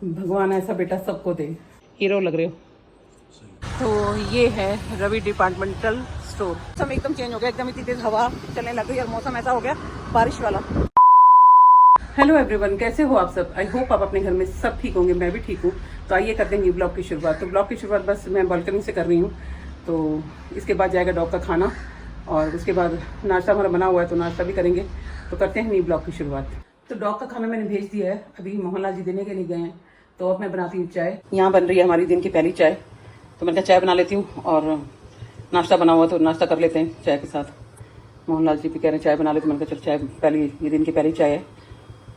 भगवान ऐसा बेटा सबको दे। हीरो लग रहे हो। तो ये है रवि डिपार्टमेंटल स्टोर। मौसम एकदम चेंज हो गया, एकदम इतनी तेज हवा चलने लग गई और मौसम ऐसा हो गया बारिश वाला। हेलो एवरीवन, कैसे हो आप सब? आई होप आप अपने घर में सब ठीक होंगे, मैं भी ठीक हूँ। तो आइए करते हैं न्यू ब्लॉग की शुरुआत। तो ब्लॉग की शुरुआत बस मैं बालकनी से कर रही हूँ। तो इसके बाद जाएगा डॉग का खाना और उसके बाद नाश्ता हमारा बना हुआ है, तो नाश्ता भी करेंगे। तो करते हैं न्यू ब्लॉग की शुरुआत। तो डॉग का खाना मैंने भेज दिया है, अभी मोहनलाल जी देने के लिए गए हैं। तो अब मैं बनाती हूँ चाय। यहाँ बन रही है हमारी दिन की पहली चाय। तो मैंने कहा चाय बना लेती हूँ और नाश्ता बना हुआ तो नाश्ता कर लेते हैं चाय के साथ। मोहनलाल जी भी कह रहे हैं चाय बना लेते, मैंने कहा चल चाय पहली, ये दिन की पहली चाय है,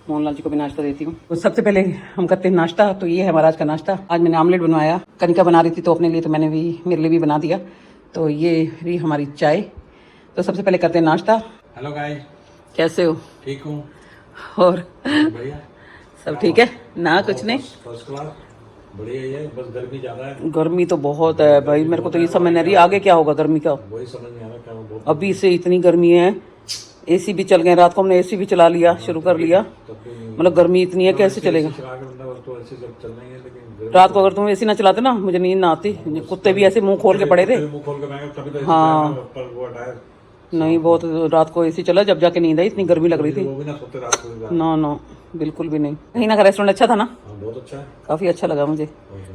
मोहनलाल जी को भी नाश्ता देती हूँ। तो सबसे पहले हम करते हैं नाश्ता। तो ये है हमारा आज का नाश्ता। आज मैंने आमलेट बनवाया, कनिका बना रही थी तो अपने लिए, तो मैंने भी मेरे लिए भी बना दिया। तो ये रही हमारी चाय। तो सबसे पहले करते हैं नाश्ता। हेलो गाइस, कैसे हो? ठीक हूँ। और बढ़िया, सब ठीक है ना? कुछ नहीं, फर्स्ट क्लास, बढ़िया ही है। बस गर्मी ज्यादा है। गर्मी तो बहुत है भाई, मेरे को तो ये समझ नहीं आ रही आगे क्या होगा गर्मी का। वही समझ नहीं आ रहा क्या बहुत। अभी से इतनी गर्मी है, एसी भी चल गए, रात को हमने एसी भी चला लिया, शुरू कर लिया। मतलब गर्मी इतनी है, कैसे चलेगा? रात को अगर तुम एसी ना चलाते ना, मुझे नींद ना आती। कुत्ते भी ऐसे मुंह खोल के पड़े थे। हाँ नहीं, बहुत रात को एसी चला, जब जाके नींद आई, इतनी गर्मी लग रही थी। ना ना बिल्कुल भी नहीं। कहीं ना का रेस्टोरेंट अच्छा था ना? बहुत अच्छा है, काफी अच्छा लगा मुझे।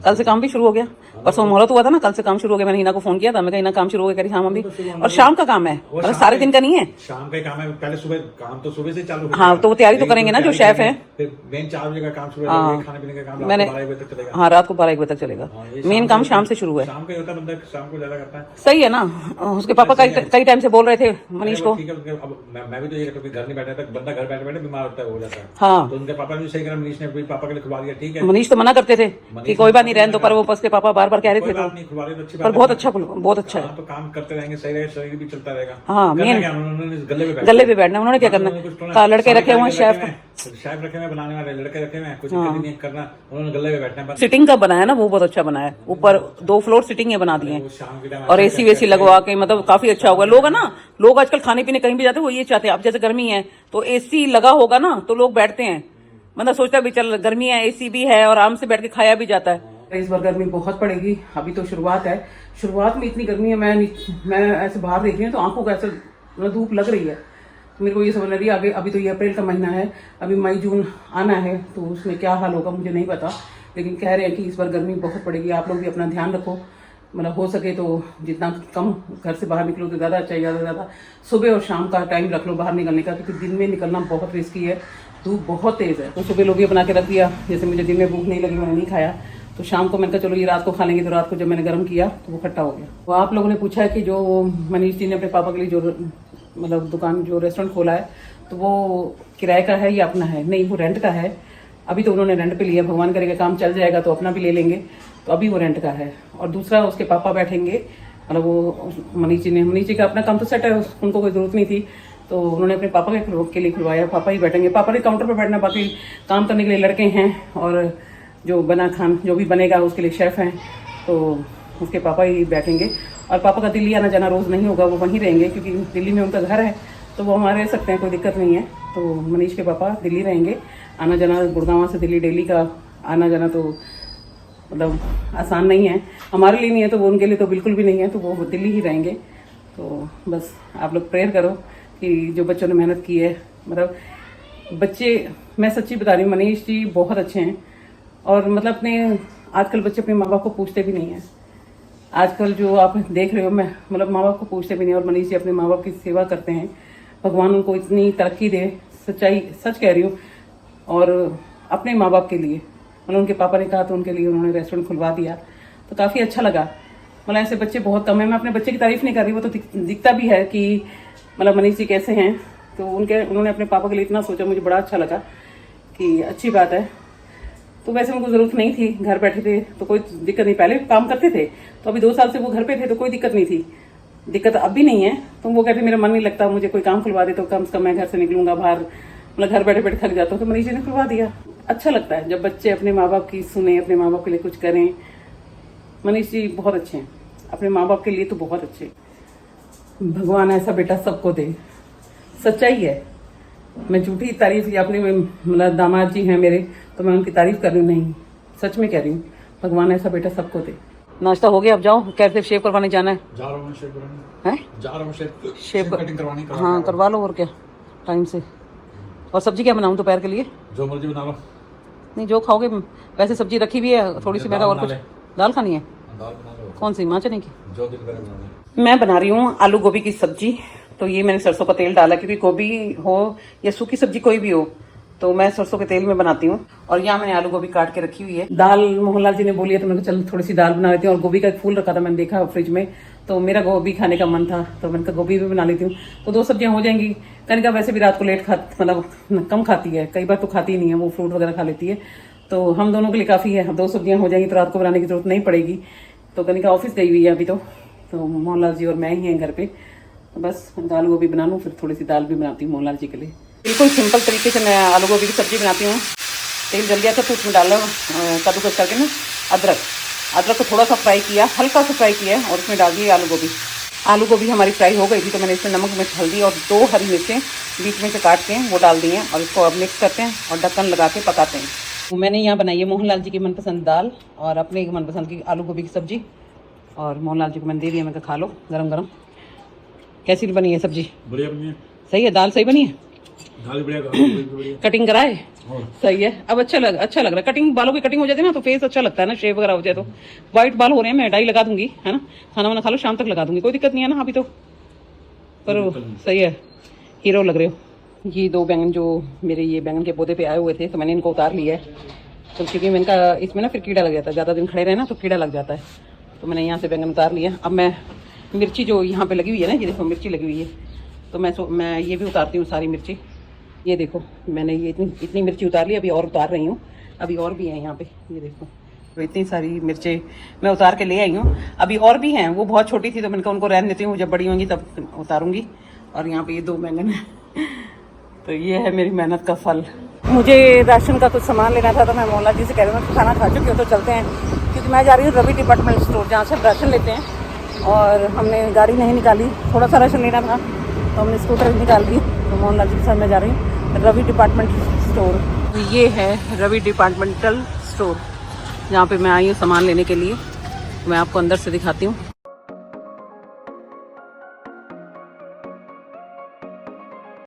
कल से काम भी शुरू हो गया, परसों मुहूर्त हुआ था ना, कल से काम शुरू हो गया। मैंने हिना को फोन किया था, मैं कहीं ना काम शुरू हो गया, कह रही हाँ मम्मी। और शाम का काम है, मतलब सारे दिन का नहीं है, शाम का काम है। पहले सुबह काम तो सुबह से चालू है। हाँ तो वो तैयारी तो करेंगे ना जो शेफ है। मेन 4 बजे का काम शुरू है, खाने पीने का काम मैंने 12 बजे तक चलेगा। हाँ रात को 12-1 बजे तक चलेगा। मेन काम शाम से शुरू है। शाम का होता है, बंदा शाम को ज्यादा करता है। सही है ना? उसके पापा कई टाइम से बोल रहे थे मनीष को। ठीक है, अब मैं भी तो ये कहता हूं, घर नहीं बैठा तक बंदा घर बैठे बैठे बीमार होता है, हो जाता है। हाँ तो उनके पापा ने भी सही करा, मनीष ने भी पापा के लिए खुलवा दिया। ठीक है, मनीष तो मना करते थे कि कोई बात नहीं रहने दो, पर वो उसके पापा बार बार कह रहे थे। तो नहीं खुलवा दिया तो अच्छी पर बात बहुत अच्छा, बहुत अच्छा है। तो काम करते रहेंगे, सही रहेगा, शरीर भी चलता रहेगा। हाँ मेन उन्होंने गले पे बैठना, उन्होंने क्या करना, लड़के रखे हुए शेफ रखे हुए, बनाने वाले लड़के रखे हुए, कुछ नहीं करना, उन्होंने गले पे बैठना। सिटिंग का बनाया ना, वो बहुत अच्छा बनाया है। ऊपर 2 फ्लोर सिटिंग है बना दिए हैं और एसी वेसी लगवा के, मतलब काफी अच्छा होगा। लोग है ना, लोग आजकल खाने पीने कहीं भी जाते हैं वो ये चाहते हैं, अब जैसे गर्मी है तो एसी लगा होगा ना तो लोग बैठते हैं, मतलब सोचता है भी चल गर्मी है, एसी भी है और आराम से बैठ के खाया भी जाता है। इस बार गर्मी बहुत पड़ेगी, अभी तो शुरुआत है, शुरुआत में इतनी गर्मी है। मैं ऐसे बाहर देख रही हूँ तो आंखों को ऐसे धूप लग रही है। तो मेरे को ये समझ लग रही है आगे, अभी तो ये अप्रैल का महीना है, अभी मई जून आना है, तो उसमें क्या हाल होगा मुझे नहीं पता। लेकिन कह रहे हैं कि इस बार गर्मी बहुत पड़ेगी। आप लोग भी अपना ध्यान रखो, मतलब हो सके तो जितना कम घर से बाहर निकलो तो ज़्यादा अच्छा है। ज़्यादा सुबह और शाम का टाइम रख लो बाहर निकलने का, क्योंकि दिन में निकलना बहुत रिस्की है, धूप बहुत तेज़ है। तो सुबह लोग ये बना के रख दिया, जैसे मुझे दिन में भूख नहीं लगी मैंने नहीं खाया, तो शाम को मैंने कहा चलो ये रात को खा लेंगे। तो रात को जब मैंने गर्म किया तो वो खट्टा हो गया। तो आप लोगों ने पूछा है कि जो मनीष जी ने अपने पापा के लिए जो मतलब दुकान जो रेस्टोरेंट खोला है, तो वो किराए का है या अपना है? नहीं, वो रेंट का है। अभी तो उन्होंने रेंट पे लिया, भगवान करेगा काम चल जाएगा तो अपना भी ले लेंगे, तो अभी वो रेंट का है। और दूसरा उसके पापा बैठेंगे, मतलब वो मनीष जी का अपना काम तो सेट है, उनको कोई जरूरत नहीं थी, तो उन्होंने अपने पापा के लिए खुलवाया। पापा ही बैठेंगे, पापा ने काउंटर पर बैठना, बाकी काम करने के लिए लड़के हैं और जो जो भी बनेगा उसके लिए शेफ हैं, तो उसके पापा ही बैठेंगे। और पापा का दिल्ली आना जाना रोज़ नहीं होगा, वो वहीं रहेंगे क्योंकि दिल्ली में उनका घर है, तो वो वहाँ रह सकते हैं, कोई दिक्कत नहीं है। तो मनीष के पापा दिल्ली रहेंगे, आना जाना गुड़गांव से दिल्ली डेली का आना जाना तो मतलब आसान नहीं है, हमारे लिए नहीं है तो वो उनके लिए तो बिल्कुल भी नहीं है, तो वो दिल्ली ही रहेंगे। तो बस आप लोग प्रेयर करो कि जो बच्चों ने मेहनत की है, मतलब बच्चे, मैं सच्ची बता रही हूँ, मनीष जी बहुत अच्छे हैं। और मतलब अपने आजकल बच्चे अपने माँ बाप को पूछते भी नहीं हैं। आजकल जो आप देख रहे हो, मैं मतलब माँ बाप को पूछते भी नहीं, और मनीष जी अपने माँ बाप की सेवा करते हैं। भगवान उनको इतनी तरक्की दे, सच्चाई सच कह रही हूँ। और अपने माँ बाप के लिए, मतलब उनके पापा ने कहा तो उनके लिए उन्होंने रेस्टोरेंट खुलवा दिया, तो काफ़ी अच्छा लगा। मतलब ऐसे बच्चे बहुत कम है। मैं अपने बच्चे की तारीफ नहीं कर रही, वो तो दिखता भी है कि मतलब मनीष जी कैसे हैं। तो उन्होंने अपने पापा के लिए इतना सोचा, मुझे बड़ा अच्छा लगा कि अच्छी बात है। तो वैसे उनको जरूरत नहीं थी, घर बैठे थे तो कोई दिक्कत नहीं, पहले काम करते थे, तो अभी 2 साल से वो घर पे थे तो कोई दिक्कत नहीं थी। दिक्कत अब भी नहीं है। तो वो कहते मेरा मन नहीं लगता, मुझे कोई काम खुलवा दे तो कम से कम मैं घर से निकलूंगा बाहर, मतलब घर बैठे बैठे थक जाता हूँ। तो मनीष जी ने खुलवा दिया। अच्छा लगता है जब बच्चे अपने माँ बाप की सुने, अपने माँ बाप के लिए कुछ करें। मनीष जी बहुत अच्छे हैं, अपने माँ बाप के लिए तो बहुत अच्छे। भगवान ऐसा बेटा सबको दे, सच्चाई है। मैं झूठी तारीफ या अपने मतलब दामाद जी हैं मेरे, तो मैं उनकी तारीफ कर रही हूँ, नहीं, सच में कह रही हूँ, भगवान ऐसा बेटा सबको दे। नाश्ता हो गया, अब जाओ, कहते शेव करवाने जाना है। जा रहा हूँ शेव करवाने, हैं? जा रहा हूँ शेव कटिंग करवानी। हाँ करवा लो, और क्या टाइम से। और सब्जी क्या बनाऊँ दोपहर के लिए? जो मर्जी बना लो। नहीं जो खाओगे, वैसे सब्जी रखी हुई है थोड़ी सी, मेरा और कुछ। दाल खानी है? दाल बना लो। कौन सी, माँ चने की? जो दिल करे बना लो। मैं बना रही हूँ आलू गोभी की सब्जी। तो ये मैंने सरसों का तेल डाला, क्योंकि गोभी हो या सूखी सब्जी कोई भी हो तो मैं सरसों के तेल में बनाती हूँ। और यहाँ मैंने आलू गोभी काट के रखी हुई है। दाल मोहनलाल जी ने बोली है तो मैंने कहा चल थोड़ी सी दाल बना लेती हूँ। और गोभी का एक फूल रखा था, मैंने देखा फ्रिज में, तो मेरा गोभी खाने का मन था तो मैंने कहा गोभी भी बना लेती हूँ, तो 2 सब्जियां हो जाएंगी। कनिका वैसे भी रात को लेट मतलब कम खाती है, कई बार तो खाती नहीं है, वो फ्रूट वगैरह खा लेती है, तो हम दोनों के लिए काफ़ी है। 2 सब्जियां हो जाएंगी तो रात को बनाने की जरूरत नहीं पड़ेगी। तो कनिका ऑफिस गई हुई है अभी, तो मोहनलाल जी और मैं ही हैं घर पे। तो बस दाल गोभी बना लूँ, फिर थोड़ी सी दाल भी बनाती हूँ मोहनलाल जी के लिए। बिल्कुल सिंपल तरीके से मैं आलू गोभी की सब्जी बनाती हूँ। तेल जल गया था तो उसमें डाला कद्दूकस करके ना अदरक को थोड़ा सा फ्राई किया, हल्का सा फ्राई किया, और उसमें डाल दी आलू गोभी। आलू गोभी हमारी फ्राई हो गई थी तो मैंने इसमें नमक, मिर्च, हल्दी और 2 हरी मिर्चें बीच में से काट के वो डाल दी हैं। और इसको अब मिक्स करते हैं और ढक्कन लगा के पकाते हैं। तो मैंने यहाँ बनाई है मोहनलाल जी की मनपसंद दाल और अपने मनपसंद की आलू गोभी की सब्जी। और मोहनलाल जी को मैंने दे दिया, मैं कहा खा लो गरम गरम। कैसी बनी है सब्जी? बढ़िया बनी है। सही है, दाल सही बनी है, दाल बढ़िया। कटिंग कराए? सही है। अब अच्छा लग रहा है। कटिंग, बालों की कटिंग हो जाती है ना तो फेस अच्छा लगता है ना, शेव वगैरह हो जाए तो। व्हाइट बाल हो रहे हैं, मैं डाई लगा दूंगी, है ना, खाना वाना खा लो, शाम तक लगा दूंगी, कोई दिक्कत नहीं है ना अभी तो। पर सही है, हीरो लग रहे हो। ये 2 बैंगन जो मेरे ये बैंगन के पौधे पे आए हुए थे तो मैंने इनको उतार लिया है। तो क्योंकि मैंने कहा इसमें ना फिर कीड़ा लग जाता है, ज़्यादा दिन खड़े रहे ना तो कीड़ा लग जाता है, तो मैंने यहाँ से बैंगन उतार लिया। अब मैं मिर्ची जो यहाँ पे लगी हुई है ना, ये देखो मिर्ची लगी हुई है, तो मैं ये भी उतारती हूँ सारी मिर्ची। ये देखो मैंने ये इतनी मिर्ची उतार ली, अभी और उतार रही हूँ, अभी और भी है यहाँ पे, ये देखो। तो इतनी सारी मिर्चें मैं उतार के ले आई हूँ, अभी और भी हैं। वो बहुत छोटी थी तो मैंने कहा उनको रहने देती हूँ, जब बड़ी होंगी तब उतारूंगी। और यहाँ पे ये 2 बैंगन है। तो ये है मेरी मेहनत का फल। मुझे राशन का कुछ सामान लेना था तो मैं मोहनलाल जी से कह रही हूँ खाना खा चुकी हो तो चलते हैं, क्योंकि मैं जा रही हूँ रवि डिपार्टमेंट स्टोर, जहाँ से हम राशन लेते हैं। और हमने गाड़ी नहीं निकाली, थोड़ा सा राशन लेना था तो हमने स्कूटर निकाल दी। तो मोहनलाल जी के साथ मैं जा रही हूँ रवि डिपार्टमेंट स्टोर। ये है रवि डिपार्टमेंटल स्टोर, जहाँ पे मैं आई हूँ सामान लेने के लिए। मैं आपको अंदर से दिखाती हूँ।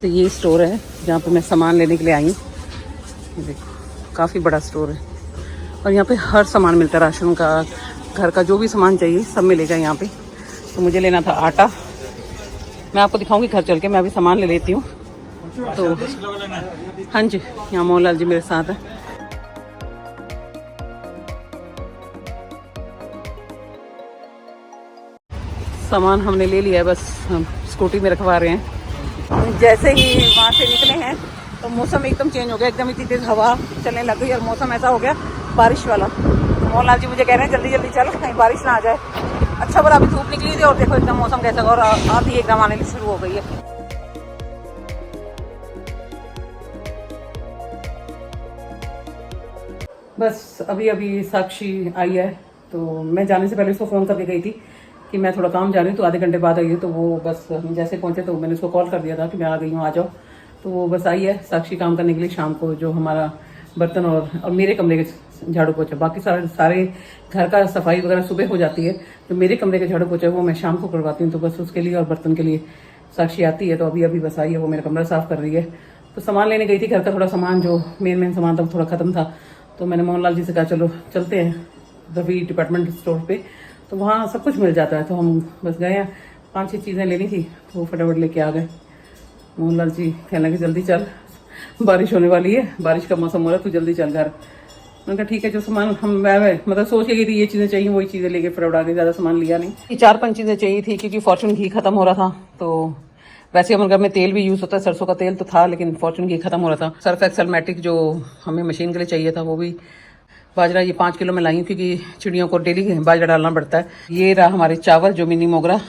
तो ये स्टोर है जहाँ पे मैं सामान लेने के लिए आई हूँ। देखो काफ़ी बड़ा स्टोर है और यहाँ पे हर सामान मिलता है, राशन का, घर का जो भी सामान चाहिए सब मिलेगा यहाँ पे। तो मुझे लेना था आटा, मैं आपको दिखाऊंगी घर चल के, मैं अभी सामान ले लेती हूँ। तो हाँ जी, यहाँ मोहनलाल जी मेरे साथ है। सामान हमने ले लिया है, बस हम स्कूटी में रखवा रहे हैं। जैसे ही वहाँ से निकले हैं तो मौसम एकदम चेंज हो गया, एकदम इतनी तेज हवा चलने लग गई और मौसम ऐसा हो गया बारिश वाला। तो मोहनलाल जी मुझे कह रहे हैं जल्दी जल्दी चल, कहीं बारिश ना आ जाए। अच्छा बोला, अभी धूप निकली थी और देखो एकदम मौसम कैसा, और आंधी एकदम आने शुरू हो गई है। बस अभी अभी साक्षी आई है, तो मैं जाने से पहले उसको फ़ोन करके गई थी कि मैं थोड़ा काम जा रही हूँ, तो आधे घंटे बाद आई है। तो वो बस हम जैसे पहुँचे तो मैंने उसको कॉल कर दिया था कि मैं आ गई हूँ, आ जाओ। तो वो बस आई है साक्षी काम करने के लिए शाम को, जो हमारा बर्तन और मेरे कमरे के झाड़ू पोछा, बाकी सारे घर का सफाई वगैरह सुबह हो जाती है, जो मेरे कमरे के झाड़ू पोछा वो मैं शाम को करवाती हूँ। तो बस उसके लिए और बर्तन के लिए साक्षी आती है। तो अभी बस आई है, वो मेरा कमरा साफ कर रही है। तो सामान लेने गई थी, घर का थोड़ा सामान जो मेन सामान था वो थोड़ा खत्म था। तो मैंने मोहनलाल जी से कहा चलो चलते हैं रवि डिपार्टमेंट स्टोर पे, तो वहाँ सब कुछ मिल जाता है। तो हम बस गए हैं, 5-6 चीज़ें लेनी थी तो वो फटाफट लेके आ गए। मोहनलाल जी कहने लगे जल्दी चल, बारिश होने वाली है, बारिश का मौसम हो रहा है, तू जल्दी चल घर। मैंने कहा ठीक है, जो सामान मैं मतलब सोच के गई थी ये चीज़ें चाहिए वही चीज़ें लेके फटाफट आ गई, ज़्यादा सामान लिया नहीं। ये 4-5 चीज़ें चाहिए थी क्योंकि फॉर्चून घी खत्म हो रहा था। तो वैसे हमारे घर में तेल भी यूज़ होता है, सरसों का तेल तो था, लेकिन फॉर्चून घी खत्म हो रहा था। सर्फ एक्सेल मैट्रिक जो हमें मशीन के लिए चाहिए था वो भी। बाजरा ये 5 किलो में लाई हूँ क्योंकि चिड़ियों को डेली बाजरा डालना पड़ता है। ये रहा हमारे चावल जो मिनी मोगरा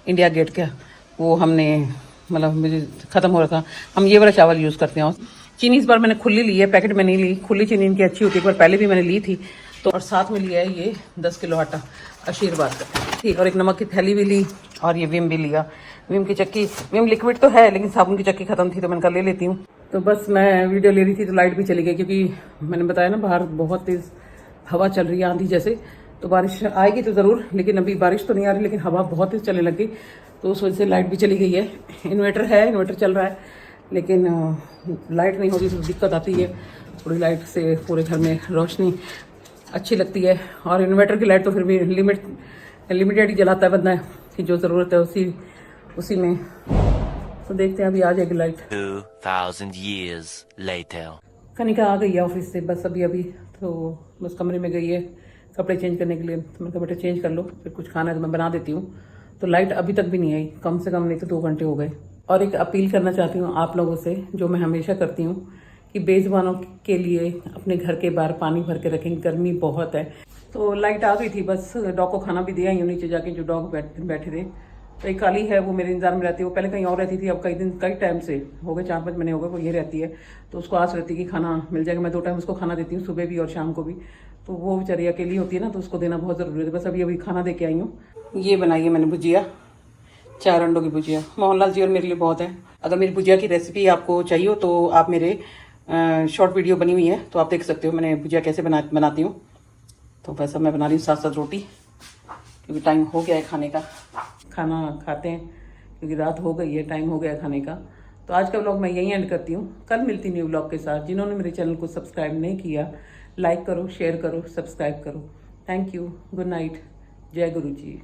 इंडिया गेट का, वो हमने मतलब मुझे ख़त्म हो रहा था, हम ये वाला चावल यूज़ करते हैं। चीनी इस बार मैंने खुली ली है, पैकेट में नहीं ली, खुली चीनी इनकी अच्छी होती है, एक बार पहले भी मैंने ली थी। तो और साथ में लिया है ये 10 किलो आटा आशीर्वाद का, ठीक। और एक नमक की थैली भी ली और ये विम भी लिया। विम की चक्की, विम लिक्विड तो है लेकिन साबुन की चक्की खत्म थी तो मैंने कहा ले लेती हूँ। तो बस मैं वीडियो ले रही थी तो लाइट भी चली गई, क्योंकि मैंने बताया ना बाहर बहुत तेज हवा चल रही है आंधी जैसे, तो बारिश आएगी तो ज़रूर, लेकिन अभी बारिश तो नहीं आ रही, लेकिन हवा बहुत तेज चलने लग गई, तो उस वजह से लाइट भी चली गई है। इन्वर्टर है, इन्वर्टर चल रहा है, लेकिन लाइट नहीं होगी तो दिक्कत आती है। थोड़ी लाइट से पूरे घर में रोशनी अच्छी लगती है, और इन्वर्टर की लाइट तो फिर भी लिमिटेड ही जलाता है बंदा, कि जो ज़रूरत है उसी में। तो देखते हैं, अभी आ जाएगी लाइट। 2000 years later. कनिका आ गई है ऑफिस से, बस अभी तो बस कमरे में गई है कपड़े चेंज करने के लिए। तो मैंने कहा बेटा चेंज कर लो, फिर कुछ खाना है तो मैं बना देती हूँ। तो लाइट अभी तक भी नहीं आई, कम से कम नहीं तो 2 घंटे हो गए। और एक अपील करना चाहती हूँ आप लोगों से, जो मैं हमेशा करती हूँ, कि बेजुबानों के लिए अपने घर के बाहर पानी भर के रखें, गर्मी बहुत है। तो लाइट आ गई थी, बस डॉग को खाना भी दिया ही नीचे जाके, जो डॉग बैठे थे। तो एक काली है, वो मेरे इंतजार में रहती है। वो पहले कहीं और रहती थी, अब कई टाइम से हो गए, 4-5 महीने हो गए वो ये रहती है। तो उसको आस रहती है कि खाना मिल जाएगा। मैं 2 टाइम उसको खाना देती हूँ, सुबह भी और शाम को भी। तो वो बेचारी अकेली होती है ना, तो उसको देना बहुत ज़रूरी है। बस अभी खाना दे के आई हूँ। ये बनाई है मैंने भुजिया, 4 अंडों की भुजिया। मोहनलाल जी और मेरे लिए बहुत है। अगर मेरी भुजिया की रेसिपी आपको चाहिए तो आप मेरे शॉर्ट वीडियो बनी हुई है, तो आप देख सकते हो मैंने भुजिया कैसे बनाती हूँ। तो वैसा मैं बना रही हूँ साथ साथ रोटी, क्योंकि टाइम हो गया है खाने का। खाना खाते हैं, क्योंकि रात हो गई है, टाइम हो गया है खाने का। तो आज का व्लॉग मैं यहीं एंड करती हूँ। कल मिलती न्यू व्लॉग के साथ। जिन्होंने मेरे चैनल को सब्सक्राइब नहीं किया, लाइक करो, शेयर करो, सब्सक्राइब करो। थैंक यू, गुड नाइट, जय गुरु जी।